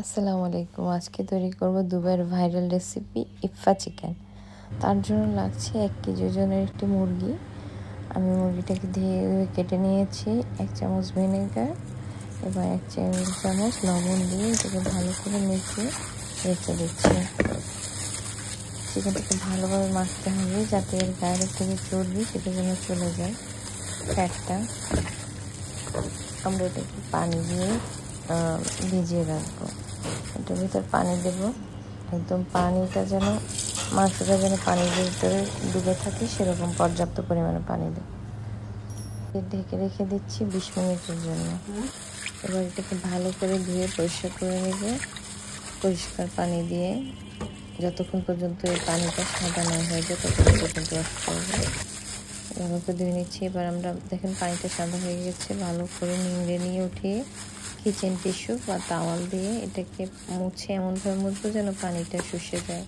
আসসালামু আলাইকুম। আজকে তৈরি করব দুবাইয়ের ভাইরাল রেসিপি ইফা চিকেন। তার জন্য লাগছে 1 কেজি ওজনের একটি মুরগি। আমি মুরগিটাকে ধুয়ে কেটে নিয়েছি। 1 চামচ ভিনেগার এবং 1 টেবিল চামচ লবণ দিয়ে এটাকে ভালো করে মেখে রেখে দিচ্ছি। চিকেনটাকে ভালোভাবে মাখতে হবে যাতে এর গায়ের থেকে চর্বি সেটা যেন চলে যায়, ফ্যাটটা। আমরা এটাকে পানি দিয়ে ভিজিয়ে রাখবো। এটার ভিতর পানি দেব, একদম পানিটা যেন মাংসটা যেন পানির ভিতরে ডুবে থাকে সেরকম পর্যাপ্ত পরিমাণে পানি দেব। ঢেকে রেখে দিচ্ছি 20 মিনিটের জন্য। এবার এটাকে ভালো করে ধুয়ে পরিষ্কার করে নেব পরিষ্কার পানি দিয়ে, যতক্ষণ পর্যন্ত এই পানিটা সাদা না হয়ে যায় ততক্ষণ পর্যন্ত ওয়াশ করবো। ভালো করে ধুয়ে নিচ্ছি। এবার আমরা দেখেন পানিটা সাদা হয়ে গেছে, ভালো করে নিংড়ে নিয়ে উঠিয়ে কিচেন টিস্যু বা তাওয়াল দিয়ে এটাকে মুছে এমনভাবে মুছবো যেন পানিটা শুষে যায়,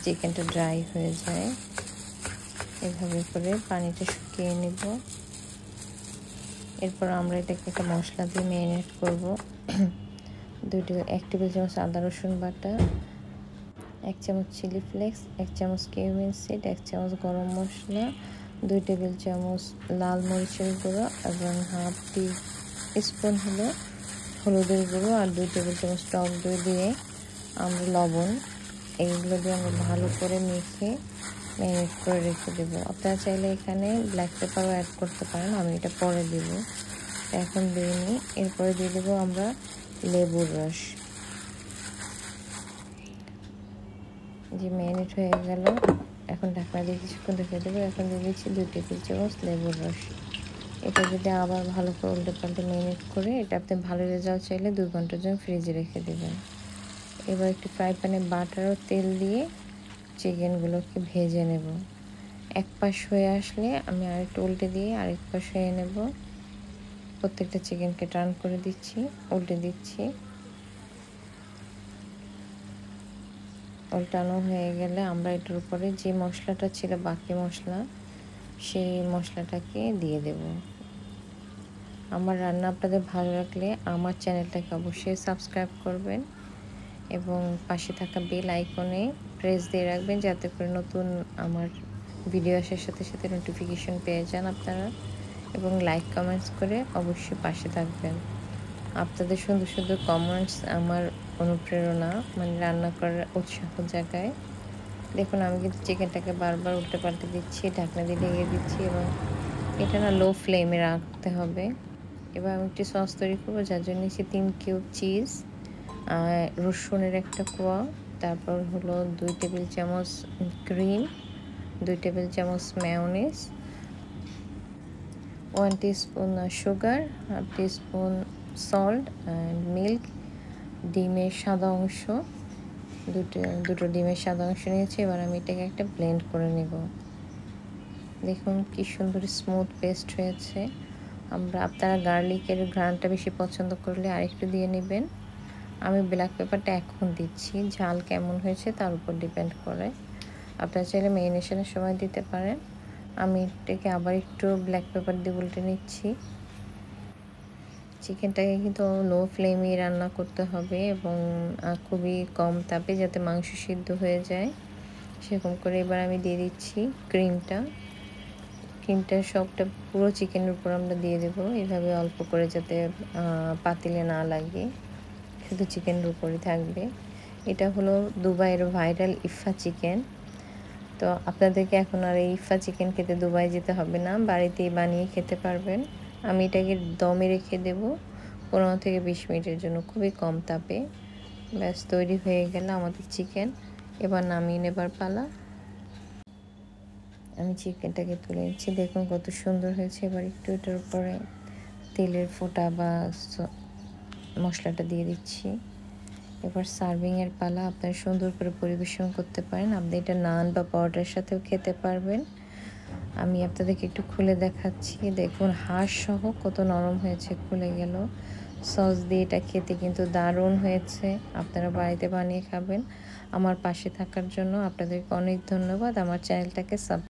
চিকেনটা ড্রাই হয়ে যায়। এভাবে করে পানিটা শুকিয়ে নেব। এরপর আমরা এটাকে একটা মশলা দিয়ে ম্যারিনেট করবো। 1 টেবিল চামচ আদা রসুন বাটা, 1 চামচ চিলি ফ্লেক্স, 1 চামচ কিউমিন সিড, 1 চামচ গরম মশলা, 2 টেবিল চামচ লাল মরিচের গুঁড়ো এবং হাফ টি স্পুন হলো হলুদের গুঁড়ো আর 2 টেবিল চামচ টক দই দিয়ে আমরা লবণ, এইগুলো দিয়ে আমরা ভালো করে মেখে ম্যারিনেট করে রেখে দেবো। আপনারা চাইলে এখানে ব্ল্যাক পেপারও অ্যাড করতে পারেন, আমি এটা পরে দেব, এখন দিইনি। এরপরে দিয়ে দেবো আমরা লেবুর রস। যে ম্যারিনেট হয়ে গেল, এখন ঢাকনা দিয়ে কিছুক্ষণ রেখে দেবো। এখন দিয়ে দিচ্ছি 2 টেবিল চামচ লেবুর রস। এটা যদি আবার ভালো করে উল্টে পাল্টে ম্যারিনেট করে এটা আপনি ভালো রেজাল্ট চাইলে 2 ঘন্টার জন্য ফ্রিজে রেখে দেবেন। এবার একটু ফ্রাই প্যানে বাটার ও তেল দিয়ে চিকেনগুলোকে ভেজে নেব। এক পাশ হয়ে আসলে আমি আরেকটু উল্টে দিয়ে আরেক পাশ হয়ে নেব। প্রত্যেকটা চিকেনকে টার্ন করে দিচ্ছি, উল্টে দিচ্ছি। উল্টানো হয়ে গেলে আমরা এটার উপরে যে মশলাটা ছিল বাকি মশলা, সেই মশলাটাকে দিয়ে দেব। আমার রান্না আপনাদের ভালো লাগলে আমার চ্যানেলটাকে অবশ্যই সাবস্ক্রাইব করবেন এবং পাশে থাকা বেল আইকনে প্রেস দিয়ে রাখবেন যাতে করে নতুন আমার ভিডিও আসার সাথে সাথে নোটিফিকেশন পেয়ে যান আপনারা, এবং লাইক কমেন্টস করে অবশ্যই পাশে থাকবেন। আপনাদের সুন্দর সুন্দর কমেন্টস আমার অনুপ্রেরণা, মানে রান্না করার উৎসাহ জাগায়। দেখুন আমি কিন্তু চিকেনটাকে বারবার উল্টে পাল্টে দিচ্ছি, ঢাকনা দিয়ে ঢেকে দিচ্ছি এবং এটা না লো ফ্লেমে রাখতে হবে। এবার আমি একটি সস তৈরি করবো, যার জন্য নিচ্ছি 3 কিউব চিজ, রসুনের একটা কোয়া, তারপর হলো 2 টেবিল চামচ ক্রিম, 2 টেবিল চামচ mayonnaise, 1 teaspoon sugar, half teaspoon salt and milk, ডিমের সাদা অংশ, দুটো ডিমের সাদা অংশ নিয়েছি। এবার আমি এটাকে একটা ব্লেন্ড করে নেব। দেখুন কি সুন্দর স্মুথ পেস্ট হয়েছে। আপনারা গার্লিকের ঘ্রাণটা বেশি পছন্দ করলে আরেকটু দিয়ে নেবেন। আমি ব্ল্যাক পেপারটা এখন দিচ্ছি, ঝাল কেমন হয়েছে তার উপর ডিপেন্ড করে। আপনারা চাইলে ম্যারিনেশনের সময় দিতে পারেন। আমি এটাকে আবার একটু ব্ল্যাক পেপার দিয়ে উল্টে নিচ্ছি। চিকেনটাকে কিন্তু লো ফ্লেমে রান্না করতে হবে এবং খুবই কম তাপে, যাতে মাংস সিদ্ধ হয়ে যায় সেরকম করে। এবার আমি দিয়ে দিচ্ছি ক্রিমটা সবটা পুরো চিকেনের উপর আমরা দিয়ে দেবো, এভাবে অল্প করে, যাতে পাতিলে না লাগে, শুধু চিকেনের উপরে থাকবে। এটা হলো দুবাইয়ের ভাইরাল ইফা চিকেন। তো আপনাদেরকে এখন আর এই ইফা চিকেন খেতে দুবাই যেতে হবে না, বাড়িতেই বানিয়ে খেতে পারবেন। আমি এটাকে দমে রেখে দেব 15 থেকে 20 মিনিটের জন্য, খুবই কম তাপে। ব্যাস তৈরি হয়ে গেল আমাদের চিকেন। এবার নামিয়ে নেবার পালা। আমি চিকেনটাকে তুলে নিচ্ছি, দেখুন কত সুন্দর হয়েছে। এবার একটু এটার উপরে তেলের ফোঁটা বা মশলাটা দিয়ে দিচ্ছি। এবার সার্ভিংয়ের পালা। আপনারা সুন্দর করে পরিবেশন করতে পারেন। আপনি এটা নান বা পরোটার সাথেও খেতে পারবেন। আমি আপনাদেরকে একটু খুলে দেখাচ্ছি, দেখুন হাড় সহ কত নরম হয়েছে, খুলে গেল। সস দিয়ে এটা খেতে কিন্তু দারুণ হয়েছে। আপনারা বাড়িতে বানিয়ে খাবেন। আমার পাশে থাকার জন্য আপনাদেরকে অনেক ধন্যবাদ। আমার চ্যানেলটাকে